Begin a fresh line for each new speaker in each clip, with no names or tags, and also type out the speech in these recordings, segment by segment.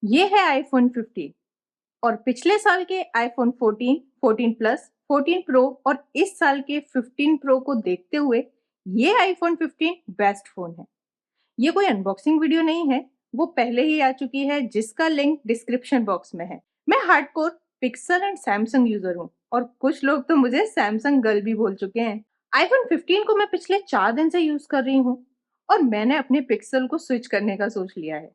ये है आईफोन 15 और पिछले साल के आईफोन 14, 14 प्लस, 14 प्रो और इस साल के 15 प्रो को देखते हुए ये आईफोन 15 बेस्ट फोन है। ये कोई अनबॉक्सिंग वीडियो नहीं है, वो पहले ही आ चुकी है जिसका लिंक डिस्क्रिप्शन बॉक्स में है। मैं hardcore pixel and Samsung user हूँ और कुछ लोग तो मुझे सैमसंग गर्ल भी बोल चुके हैं। आईफोन 15 को मैं पिछले 4 दिन से यूज कर रही हूँ और मैंने अपने पिक्सल को स्विच करने का सोच लिया है।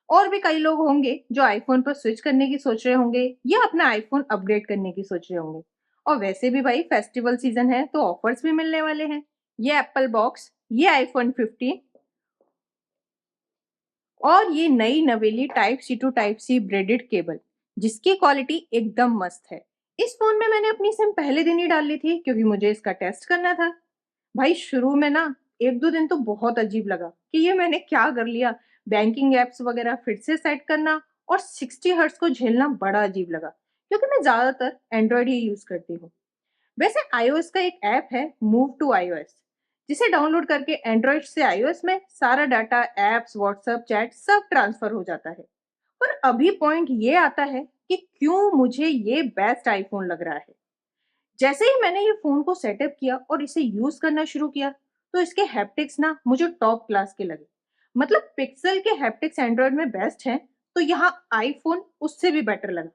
और भी कई लोग होंगे जो आईफोन पर स्विच करने की सोच रहे होंगे या अपना आईफोन अपग्रेड करने की सोच रहे होंगे। और वैसे भी भाई फेस्टिवल सीजन है तो ऑफर्स भी मिलने वाले हैं। ये एप्पल बॉक्स, ये आईफोन 15 और ये नई नवेली type C to type C braided cable जिसकी क्वालिटी एकदम मस्त है। इस फोन में मैंने अपनी सिम पहले दिन ही डाल ली थी क्योंकि मुझे इसका टेस्ट करना था। भाई शुरू में ना 1-2 दिन तो बहुत अजीब लगा कि ये मैंने क्या कर लिया। बैंकिंग एप्स वगैरह फिर से सेट करना और 60 हर्ट्ज को झेलना बड़ा अजीब लगा क्योंकि मैं ज्यादातर एंड्रॉयड ही यूज करती हूँ। वैसे iOS का एक ऐप है मूव टू iOS, जिसे डाउनलोड करके एंड्रॉयड से iOS में सारा डाटा, एप्स, व्हाट्सएप, चैट सब ट्रांसफर हो जाता है। पर अभी पॉइंट ये आता है कि क्यों मुझे ये बेस्ट आईफोन लग रहा है। जैसे ही मैंने ये फोन को सेटअप किया और इसे यूज करना शुरू किया तो इसके हैप्टिक्स ना मुझे टॉप क्लास के लगे। मतलब पिक्सल के हैप्टिक्स एंड्रॉयड में बेस्ट हैं, तो यहाँ आईफोन उससे भी बेटर लगा।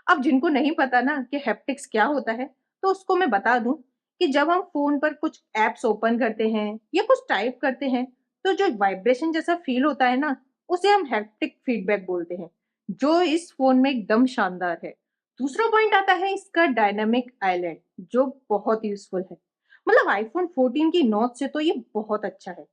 अब जिनको नहीं पता ना कि हैप्टिक्स क्या होता है, तो उसको मैं बता दूं कि जब हम फोन पर कुछ एप्स ओपन करते हैं या कुछ टाइप करते हैं, तो जो वाइब्रेशन जैसा फील होता है ना, उसे हम हैप्टिक फीडबैक बोलते हैं, जो इस फोन में एकदम शानदार है। दूसरा पॉइंट आता है इसका डायनामिक आइलैंड, जो बहुत यूजफुल है। मतलब आईफोन 14 की नॉच से तो ये बहुत अच्छा है।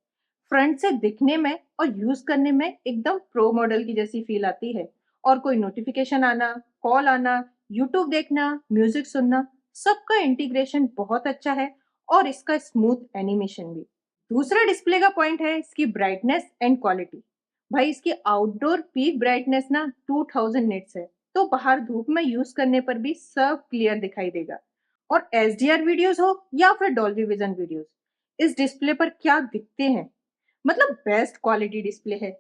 फ्रंट से दिखने में और यूज करने में एकदम प्रो मॉडल की जैसी फील आती है। और कोई नोटिफिकेशन आना, कॉल आना, यूट्यूब देखना, म्यूजिक सुनना, सबका इंटीग्रेशन बहुत अच्छा है और इसका स्मूथ एनिमेशन भी। दूसरा डिस्प्ले का पॉइंट है इसकी ब्राइटनेस एंड क्वालिटी। भाई इसकी आउटडोर पीक ब्राइटनेस ना 2000 निट्स है, तो बाहर धूप में यूज करने पर भी सब क्लियर दिखाई देगा। और एसडीआर वीडियोस हो या फिर डॉल्बी विजन वीडियोस, इस डिस्प्ले पर क्या दिखते हैं। मतलब बेस्ट क्वालिटी डिस्प्ले है।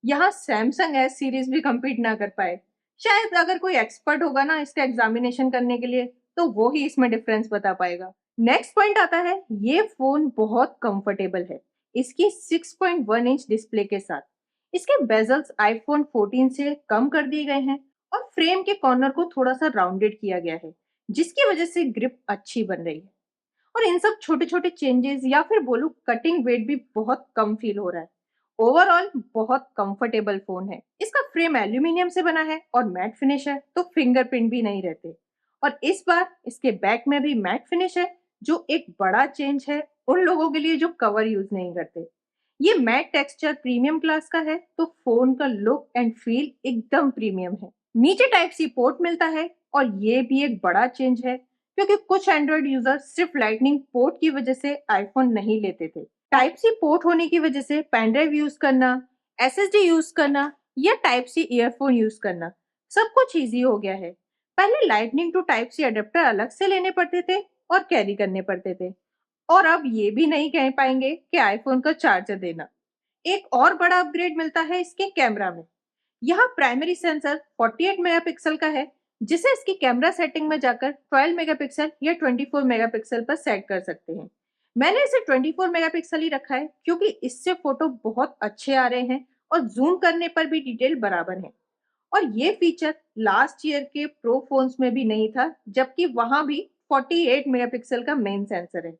यहाँ सैमसंग एस सीरीज भी compete ना कर पाए। शायद अगर कोई एक्सपर्ट होगा ना इसका एग्जामिनेशन करने के लिए, तो वो ही इसमें डिफरेंस बता पाएगा। नेक्स्ट पॉइंट आता है, ये फोन बहुत कंफर्टेबल है इसकी 6.1 इंच डिस्प्ले के साथ। इसके बेजल्स आईफोन 14 से कम कर दिए गए हैं और फ्रेम के कॉर्नर को थोड़ा सा राउंडेड किया गया है, जिसकी वजह से ग्रिप अच्छी बन रही है। और इन सब छोटे छोटे चेंजेस या फिर बोलूं कटिंग वेट भी बहुत कम फील हो रहा है। ओवरऑल बहुत कंफर्टेबल फोन है। इसका फ्रेम एल्यूमिनियम से बना है और मैट फिनिश है, तो फिंगरप्रिंट भी नहीं रहते। और इस बार इसके बैक में भी मैट फिनिश है, जो एक बड़ा चेंज है उन लोगों के लिए जो कवर यूज नहीं करते। ये मैट टेक्सचर प्रीमियम क्लास का है, तो फोन का लुक एंड फील एकदम प्रीमियम है। नीचे टाइप सी पोर्ट मिलता है और ये भी एक बड़ा चेंज है क्योंकि कुछ एंड्रॉइड यूजर सिर्फ लाइटनिंग पोर्ट की वजह से आईफोन नहीं लेते थे। टाइप सी पोर्ट होने की वजह से पेन ड्राइव यूज करना, एसएसडी यूज करना या टाइप सी ईयरफोन यूज करना सब कुछ इजी हो गया है। पहले lightning to type C adapter अलग से लेने पड़ते थे और कैरी करने पड़ते थे। और अब ये भी नहीं कह पाएंगे कि आईफोन का चार्जर देना। एक और बड़ा अपग्रेड मिलता है इसके कैमरा में। यहाँ प्राइमरी सेंसर 48 मेगापिक्सल का है, जिसे इसकी कैमरा सेटिंग में जाकर 12 मेगापिक्सल या 24 मेगापिक्सल पर सेट कर सकते हैं। मैंने इसे 24 मेगापिक्सल ही रखा है क्योंकि इससे फोटो बहुत अच्छे आ रहे हैं और जूम करने पर भी डिटेल बराबर है। और ये फीचर लास्ट ईयर के प्रो फोन्स में भी नहीं था, जबकि वहां भी 48 मेगापिक्सल का मेन सेंसर है।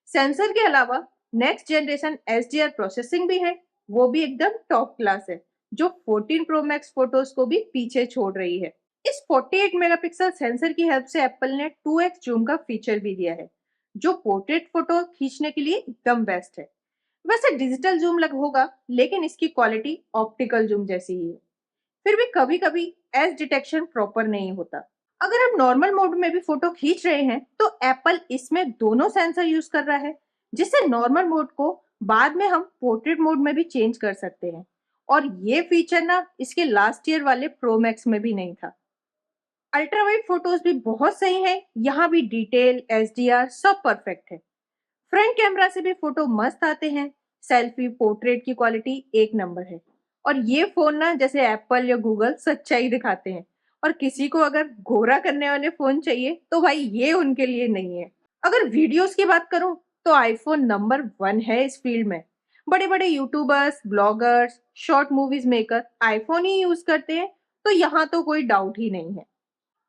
सेंसर के अलावा नेक्स्ट जनरेशन एसडीआर प्रोसेसिंग भी है, वो भी एकदम टॉप क्लास है, जो 14 प्रो मैक्स फोटोज को भी पीछे छोड़ रही है। इस 48 मेगापिक्सल सेंसर की हेल्प से एप्पल ने 2x जूम का फीचर भी दिया है, जो पोर्ट्रेट फोटो खींचने के लिए एकदम बेस्ट है। वैसे डिजिटल जूम लग होगा, लेकिन इसकी क्वालिटी ऑप्टिकल जूम जैसी ही है। फिर भी कभी कभी एज डिटेक्शन प्रॉपर नहीं होता। अगर आप नॉर्मल मोड में भी फोटो खींच रहे हैं तो एप्पल इसमें दोनों सेंसर यूज कर रहा है, जिससे नॉर्मल मोड को बाद में हम पोर्ट्रेट मोड में भी चेंज कर सकते हैं। और ये फीचर ना इसके लास्ट ईयर वाले प्रो मैक्स में भी नहीं था। अल्ट्रा वाइड फोटोज भी बहुत सही हैं, यहाँ भी डिटेल, एसडीआर सब परफेक्ट है। फ्रंट कैमरा से भी फोटो मस्त आते हैं। सेल्फी पोर्ट्रेट की क्वालिटी एक नंबर है। और ये फोन ना जैसे एप्पल या गूगल सच्चाई दिखाते हैं, और किसी को अगर गोरा करने वाले फोन चाहिए तो भाई ये उनके लिए नहीं है। अगर वीडियोस की बात करूं तो आईफोन नंबर 1 है इस फील्ड में। बड़े बड़े YouTubers, bloggers, short movies maker iPhone ही यूज करते हैं, तो यहाँ तो कोई डाउट ही नहीं है।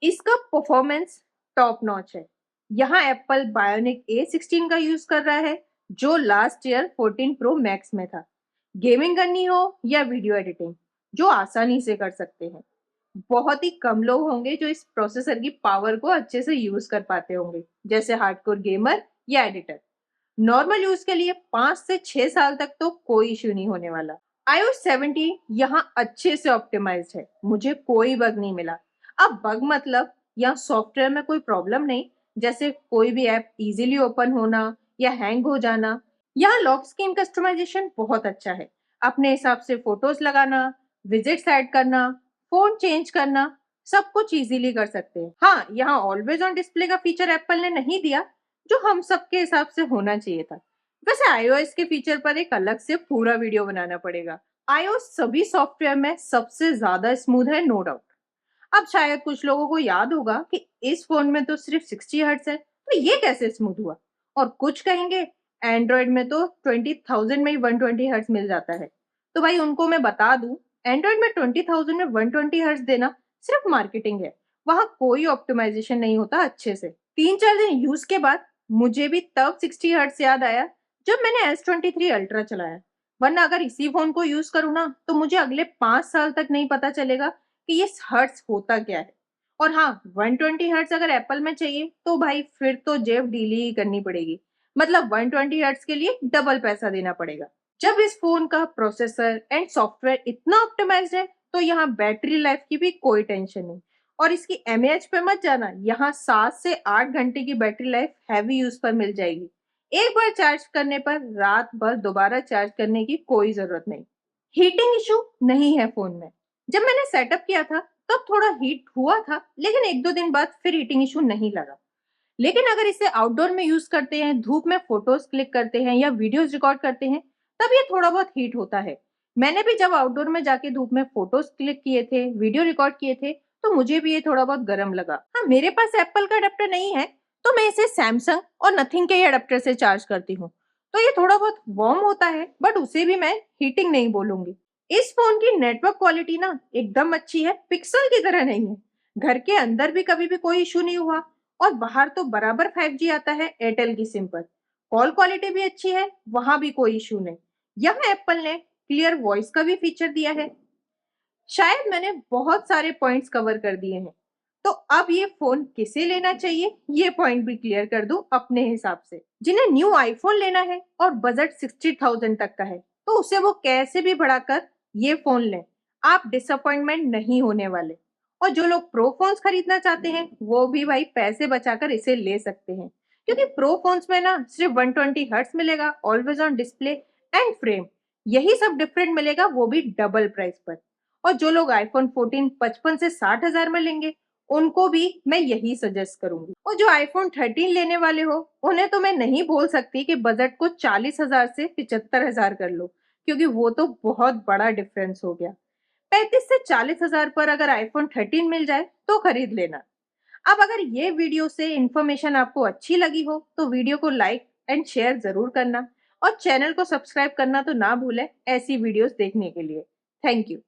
इसका परफॉर्मेंस टॉप नॉच है। यहाँ एप्पल बायोनिक A16 का यूज कर रहा है, जो लास्ट ईयर 14 प्रो मैक्स में था। गेमिंग करनी हो या वीडियो एडिटिंग, जो आसानी से कर सकते हैं। बहुत ही कम लोग होंगे जो इस प्रोसेसर की पावर को अच्छे से यूज कर पाते होंगे, जैसे हार्डकोर गेमर या एडिटर। नॉर्मल यूज के लिए 5 से 6 साल तक तो कोई इश्यू नहीं होने वाला। iOS 17 यहाँ अच्छे से ऑप्टिमाइज्ड है, मुझे कोई बग नहीं मिला। अब बग मतलब यहाँ सॉफ्टवेयर में कोई प्रॉब्लम नहीं, जैसे कोई भी ऐप इजीली ओपन होना या हैंग हो जाना। यहाँ लॉक स्क्रीन कस्टमाइजेशन बहुत अच्छा है। अपने हिसाब से फोटोज लगाना, विजिट्स ऐड करना, फोन चेंज करना, सब कुछ इजीली कर सकते हैं। हाँ, यहाँ ऑलवेज ऑन डिस्प्ले का फीचर एप्पल ने नहीं दिया, जो हम सबके हिसाब से होना चाहिए था। वैसे iOS के फीचर पर एक अलग से पूरा वीडियो बनाना पड़ेगा। iOS सभी सॉफ्टवेयर में सबसे ज्यादा स्मूथ है, नो डाउट। अब शायद कुछ लोगों को याद होगा कि इस फोन में तो सिर्फ 60 हर्ट्ज है, तो ये कैसे स्मूथ हुआ। और कुछ कहेंगे एंड्रॉइड में तो 20,000 में ही 120 हर्ट्ज मिल जाता है। तो भाई उनको मैं बता दूं, एंड्रॉइड में 20,000 में 120 हर्ट्ज देना सिर्फ मार्केटिंग है। वहां कोई ऑप्टिमाइजेशन नहीं होता अच्छे से। 3-4 दिन यूज के बाद मुझे भी तब 60 हर्ट्ज याद आया, जब मैंने S23 अल्ट्रा चलाया। वरना अगर इसी फोन को यूज करूँ ना, तो मुझे अगले 5 साल तक नहीं पता चलेगा कि ये हर्ट्ज होता क्या है। और हाँ, 120 हर्ट्ज अगर एप्पल में चाहिए तो भाई फिर तो जेब डीली ही करनी पड़ेगी। मतलब 120 हर्ट्ज के लिए डबल पैसा देना पड़ेगा। जब इस फोन का प्रोसेसर एंड सॉफ्टवेयर इतना ऑप्टिमाइज्ड है, तो यहाँ बैटरी लाइफ की भी कोई टेंशन नहीं। और इसकी एमएएच पे मत जाना, यहाँ 7 से 8 घंटे की बैटरी लाइफ हैवी यूज पर मिल जाएगी। एक बार चार्ज करने पर रात भर दोबारा चार्ज करने की कोई जरूरत नहीं। हीटिंग इशू नहीं है फोन में। जब मैंने सेटअप किया था तब थोड़ा हीट हुआ था, लेकिन 1-2 दिन बाद फिर हीटिंग इशू नहीं लगा। लेकिन अगर इसे आउटडोर में यूज करते हैं, धूप में फोटोज क्लिक करते हैं या वीडियोस रिकॉर्ड करते हैं, तब ये थोड़ा बहुत हीट होता है। मैंने भी जब आउटडोर में जाके धूप में फोटोज क्लिक किए थे, वीडियो रिकॉर्ड किए थे, तो मुझे भी ये थोड़ा बहुत गर्म लगा। हाँ, मेरे पास एप्पल का अडेप्टर नहीं है, तो मैं इसे सैमसंग और नथिंग के ही अडेप्टर से चार्ज करती हूँ। तो ये थोड़ा बहुत वार्म होता है, बट उसे भी मैं हीटिंग नहीं बोलूंगी। इस फोन की नेटवर्क क्वालिटी ना एकदम अच्छी है, पिक्सल की तरह नहीं है। घर के अंदर भी कभी भी कोई इशू नहीं हुआ, और बाहर तो बराबर 5G आता है एयरटेल की सिम पर। कॉल क्वालिटी भी अच्छी है, वहां भी कोई इशू नहीं। यहाँ एप्पल ने क्लियर वॉइस का भी फीचर दिया है। शायद मैंने बहुत सारे पॉइंट्स कवर कर दिए हैं, तो अब ये फोन किसे लेना चाहिए ये पॉइंट भी क्लियर कर दूं अपने हिसाब से। जिन्हें न्यू आईफोन लेना है और बजट 60,000 तक का है, तो उसे वो कैसे भी बढ़ाकर ये फोन लें, आप डिसअपॉइंटमेंट नहीं होने वाले। और जो लोग प्रो फोन्स खरीदना चाहते हैं, वो भी भाई पैसे बचाकर इसे ले सकते हैं, क्योंकि प्रो फोन्स में ना सिर्फ 120 हर्ट्ज मिलेगा, always on display and frame, यही सब डिफरेंट मिलेगा, वो भी डबल प्राइस पर। और जो लोग आईफोन 14 55 से 60 हजार में लेंगे, उनको भी मैं यही सजेस्ट करूंगी। और जो आईफोन 13 लेने वाले हो, उन्हें तो मैं नहीं बोल सकती कि बजट को 40 हजार से 75 हजार कर लो, क्योंकि वो तो बहुत बड़ा डिफरेंस हो गया। 35 से 40 हजार पर अगर आईफोन 13 मिल जाए तो खरीद लेना। अब अगर ये वीडियो से इंफॉर्मेशन आपको अच्छी लगी हो, तो वीडियो को लाइक एंड शेयर जरूर करना, और चैनल को सब्सक्राइब करना तो ना भूलें ऐसी वीडियोस देखने के लिए। Thank you.